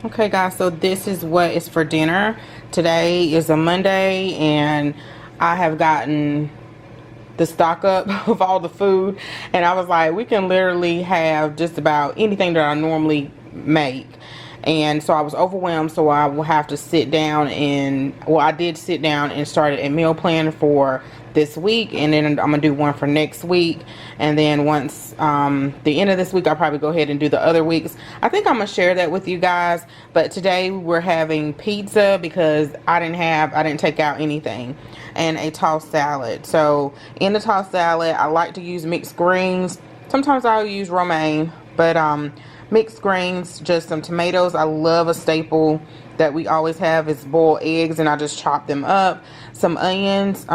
Okay guys, so this is what is for dinner. Today is a Monday and I have gotten the stock up of all the food, and I was like, we can literally have just about anything that I normally make. And so I was overwhelmed, so I will have to sit down and, well, I did sit down and started a meal plan for this week, and then I'm gonna do one for next week, and then once the end of this week I'll probably go ahead and do the other weeks. I think I'm gonna share that with you guys, but today we're having pizza because I didn't take out anything, and a tossed salad. So in the tossed salad I like to use mixed greens. Sometimes I'll use romaine, but mixed greens, just some tomatoes. I love a staple that we always have is boiled eggs, and I just chop them up. Some onions.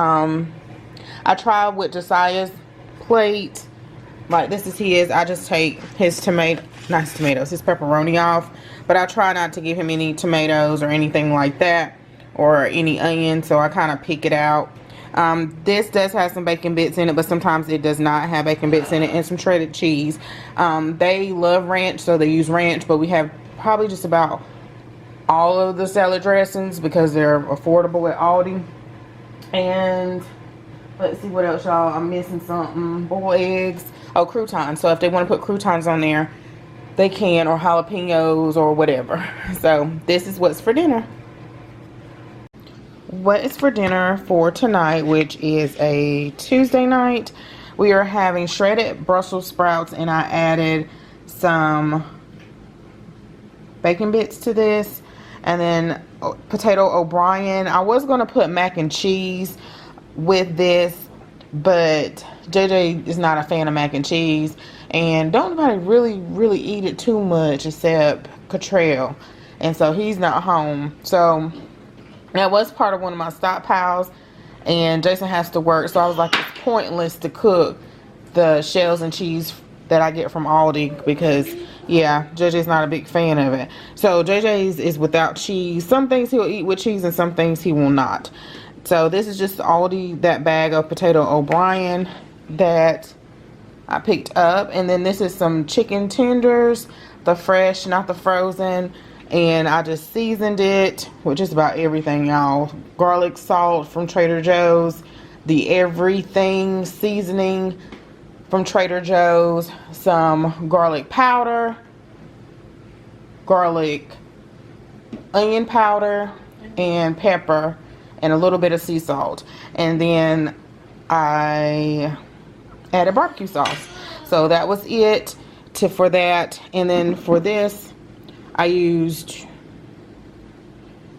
I tried with Josiah's plate, like this is his. I just take his his pepperoni off, but I try not to give him any tomatoes or anything like that, or any onions, so I kind of pick it out. This does have some bacon bits in it, but sometimes it does not have bacon bits in it, and some shredded cheese. They love ranch, so they use ranch, but we have probably just about all of the salad dressings because they're affordable at Aldi. And let's see what else, y'all. I'm missing something. Boiled eggs. Oh, croutons. So if they want to put croutons on there, they can, or jalapenos or whatever. So this is what's for dinner. What is for dinner for tonight, which is a Tuesday night, we are having shredded Brussels sprouts, and I added some bacon bits to this, and then potato O'Brien. I was going to put mac and cheese with this, but JJ is not a fan of mac and cheese, and don't nobody really eat it too much except Cottrell, and so he's not home. So that was part of one of my stockpiles, and Jason has to work, so I was like, it's pointless to cook the shells and cheese that I get from Aldi, because yeah, JJ's not a big fan of it. So JJ's is without cheese. Some things he'll eat with cheese and some things he will not. So this is just Aldi, that bag of potato O'Brien that I picked up. And then this is some chicken tenders, the fresh, not the frozen. And I just seasoned it with just about everything, y'all. Garlic salt from Trader Joe's, the everything seasoning from Trader Joe's, some garlic powder, garlic onion powder, and pepper, and a little bit of sea salt. And then I added barbecue sauce. So that was it for that. And then for this, I used,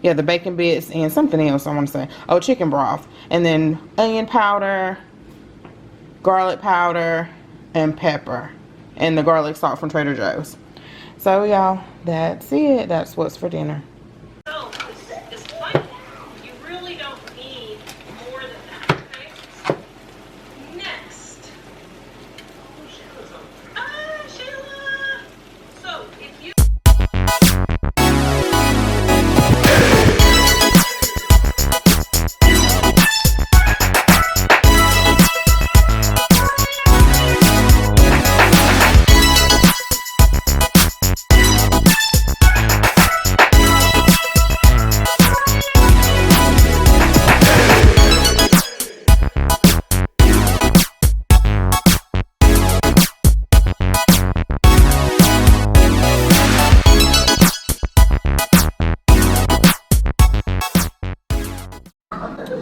yeah, the bacon bits and something else I want to say. Oh, chicken broth. And then onion powder, garlic powder, and pepper. And the garlic salt from Trader Joe's. So, y'all, that's it. That's what's for dinner. So, this is fun. You really don't need more than that, okay? Next. Oh, Shayla's on. Ah, Shayla! So, if you...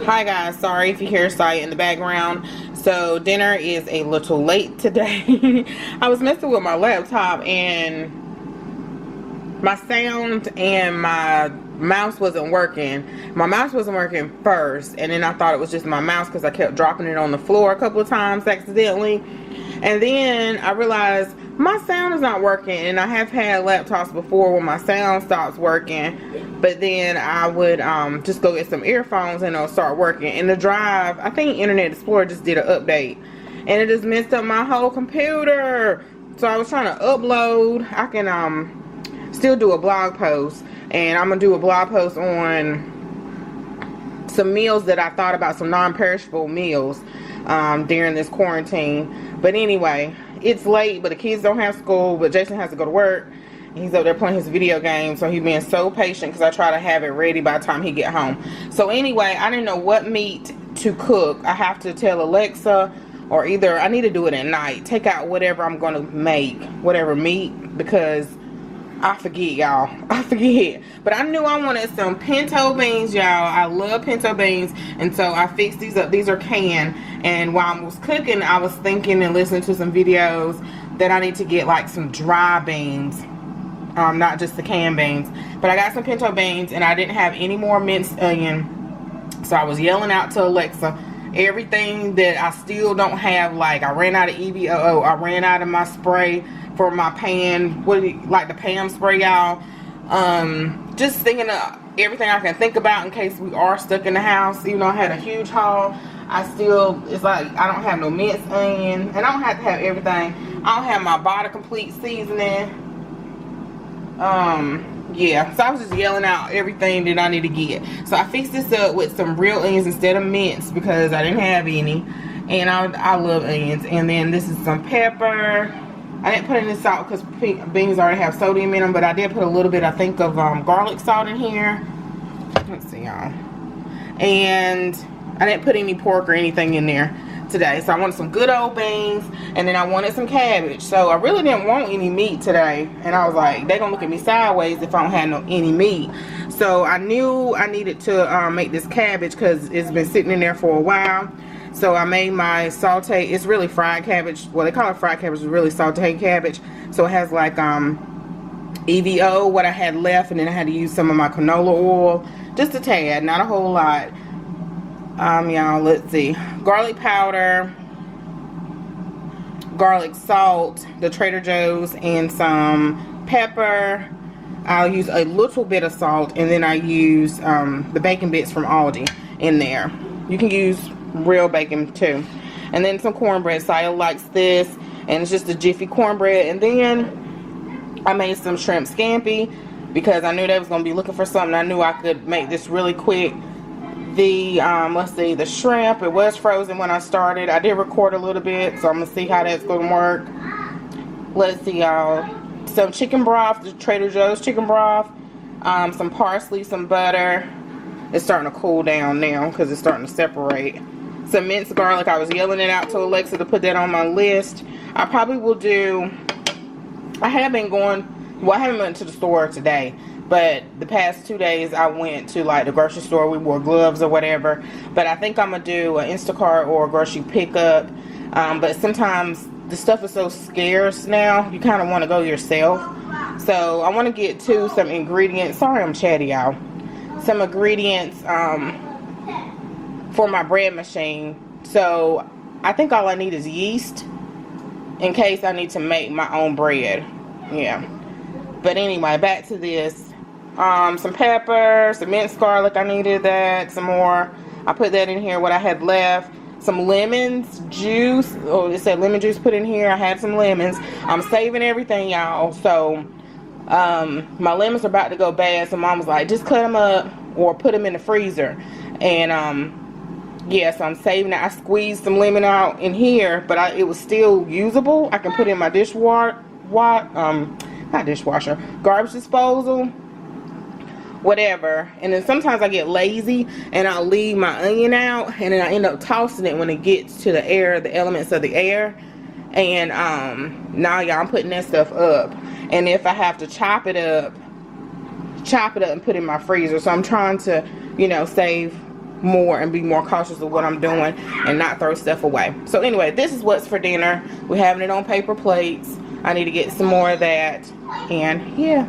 Hi guys, sorry if you hear Saya in the background. So dinner is a little late today. I was messing with my laptop and my sound and my mouse wasn't working. My mouse wasn't working first, and then I thought it was just my mouse because I kept dropping it on the floor a couple of times accidentally. And then I realized my sound is not working, and I have had laptops before where my sound stops working, but then I would just go get some earphones and it'll start working. And the drive, I think Internet Explorer just did an update, and it just messed up my whole computer. So I was trying to upload. I can still do a blog post, and I'm gonna do a blog post on some meals that I thought about, some non-perishable meals during this quarantine. But anyway, it's late, but the kids don't have school, but Jason has to go to work, He's up there playing his video game, so he's being so patient because I try to have it ready by the time he get home. So anyway, I didn't know what meat to cook. I have to tell Alexa, or either I need to do it at night. Take out whatever I'm going to make, whatever meat, because I forget, y'all. I forget. But I knew I wanted some pinto beans, y'all. I love pinto beans. And so I fixed these up. These are canned. And while I was cooking, I was thinking and listening to some videos that I need to get like some dry beans. Not just the canned beans. But I got some pinto beans and I didn't have any more minced onion. So I was yelling out to Alexa everything that I still don't have. Like I ran out of EVOO. I ran out of my spray for my pan, like the Pam spray, y'all. Just thinking of everything I can think about in case we are stuck in the house. Even though I had a huge haul, it's like I don't have no minced onion, and I don't have to have everything. I don't have my Body Complete seasoning. Yeah, so I was just yelling out everything that I need to get. So I fixed this up with some real onions instead of mince because I didn't have any, and I love onions. And then this is some pepper. I didn't put any salt because beans already have sodium in them, but I did put a little bit, I think, of garlic salt in here. Let's see, y'all. And I didn't put any pork or anything in there today. So I wanted some good old beans, and then I wanted some cabbage. So I really didn't want any meat today, and I was like, they're gonna look at me sideways if I don't have any meat. So I knew I needed to make this cabbage because it's been sitting in there for a while. So I made my saute. It's really fried cabbage. Well, they call it fried cabbage. It's really sauteed cabbage. So it has like EVO, what I had left, and then I had to use some of my canola oil, just a tad, not a whole lot. Y'all, let's see, garlic powder, garlic salt, the Trader Joe's, and some pepper. I'll use a little bit of salt, and then I use the bacon bits from Aldi in there. You can use real bacon too. And then some cornbread. Saya likes this, and it's just a Jiffy cornbread. And then I made some shrimp scampi because I knew they was gonna be looking for something. I knew I could make this really quick. The let's see, the shrimp, it was frozen when I started. I did record a little bit, so I'm gonna see how that's gonna work. Let's see, y'all. Some chicken broth, the Trader Joe's chicken broth, some parsley, some butter. It's starting to cool down now because it's starting to separate. Some minced garlic. I was yelling it out to Alexa to put that on my list. I probably will do, I have been going, well, I haven't went to the store today, but the past 2 days I went to like the grocery store. We wore gloves or whatever, but I think I'm gonna do an Instacart or a grocery pickup. But sometimes the stuff is so scarce now, you kind of want to go yourself. So I want to get some ingredients. Sorry I'm chatty, y'all. Some ingredients for my bread machine. So I think all I need is yeast in case I need to make my own bread. Yeah. But anyway, back to this. Some pepper, some minced garlic. I needed that. Some more. I put that in here, what I had left. Some lemons juice. Oh, it said lemon juice put in here. I had some lemons. I'm saving everything, y'all. So my lemons are about to go bad, so mom was like, just cut them up or put them in the freezer. And yeah, so I'm saving it. I squeezed some lemon out in here, but it was still usable. I can put it in my not dishwasher, garbage disposal, whatever. And then sometimes I get lazy and I'll leave my onion out, and then I end up tossing it when it gets to the air, the elements of the air. And now y'all, I'm putting that stuff up. And if I have to chop it up and put it in my freezer. So I'm trying to, you know, save more and be more cautious of what I'm doing and not throw stuff away. So anyway, this is what's for dinner. We're having it on paper plates. I need to get some more of that. And yeah.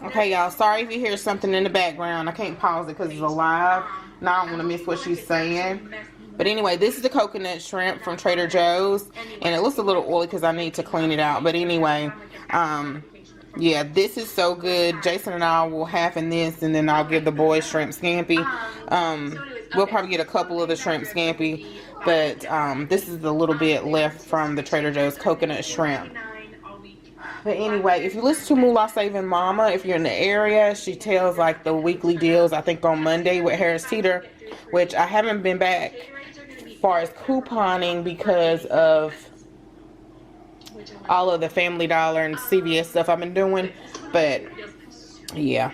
Okay, y'all, sorry if you hear something in the background. I can't pause it because it's live, and I don't want to miss what she's saying. But anyway, this is the coconut shrimp from Trader Joe's, and it looks a little oily because I need to clean it out. But anyway, yeah, this is so good. Jason and I will half in this, and then I'll give the boys shrimp scampi. We'll probably get a couple of the shrimp scampi, but this is a little bit left from the Trader Joe's coconut shrimp. But anyway, if you listen to Moolah Saving Mama, if you're in the area, she tells like the weekly deals, I think on Monday with Harris Teeter, which I haven't been back as far as couponing because of all of the Family Dollar and CVS stuff I've been doing. But yeah.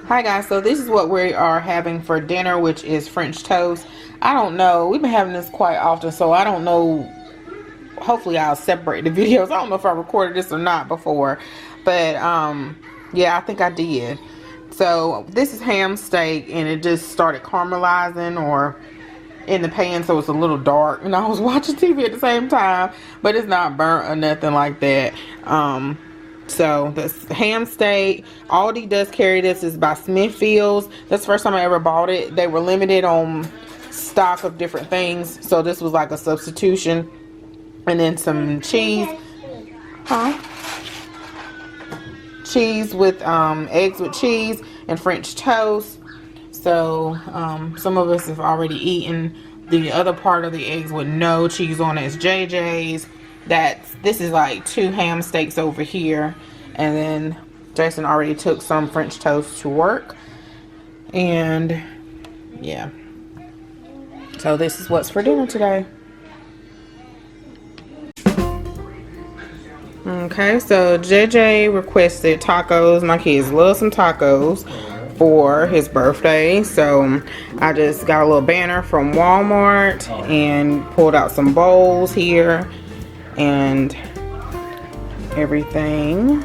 Hi guys, so this is what we are having for dinner, which is French toast. I don't know, we've been having this quite often, so I don't know. Hopefully I'll separate the videos. I don't know if I recorded this or not before, but yeah, I think I did. So this is ham steak, and it just started caramelizing or in the pan, so it's a little dark, and I was watching TV at the same time, but it's not burnt or nothing like that. So this ham steak, Aldi does carry this. Is by Smithfields. That's the first time I ever bought it. They were limited on stock of different things, so this was like a substitution. And then some cheese, cheese with eggs with cheese and French toast. So some of us have already eaten the other part of the eggs with no cheese on it. It's JJ's. This is like 2 ham steaks over here, and then Jason already took some French toast to work, and yeah, so this is what's for dinner today. Okay, so JJ requested tacos. My kids love some tacos for his birthday, so I just got a little banner from Walmart and pulled out some bowls here and everything.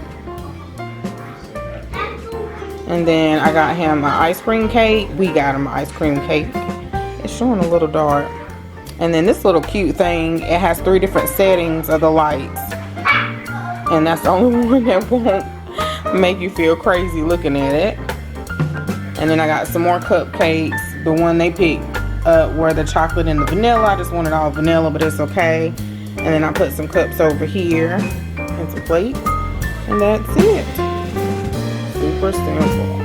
And then I got him an ice cream cake. We got him an ice cream cake. It's showing a little dark. And then this little cute thing, it has 3 different settings of the lights, and that's the only one that won't make you feel crazy looking at it. And then I got some more cupcakes. The one they picked up were the chocolate and the vanilla. I just wanted all vanilla, but it's okay. And then I put some cups over here and some plates, and that's it. Super simple.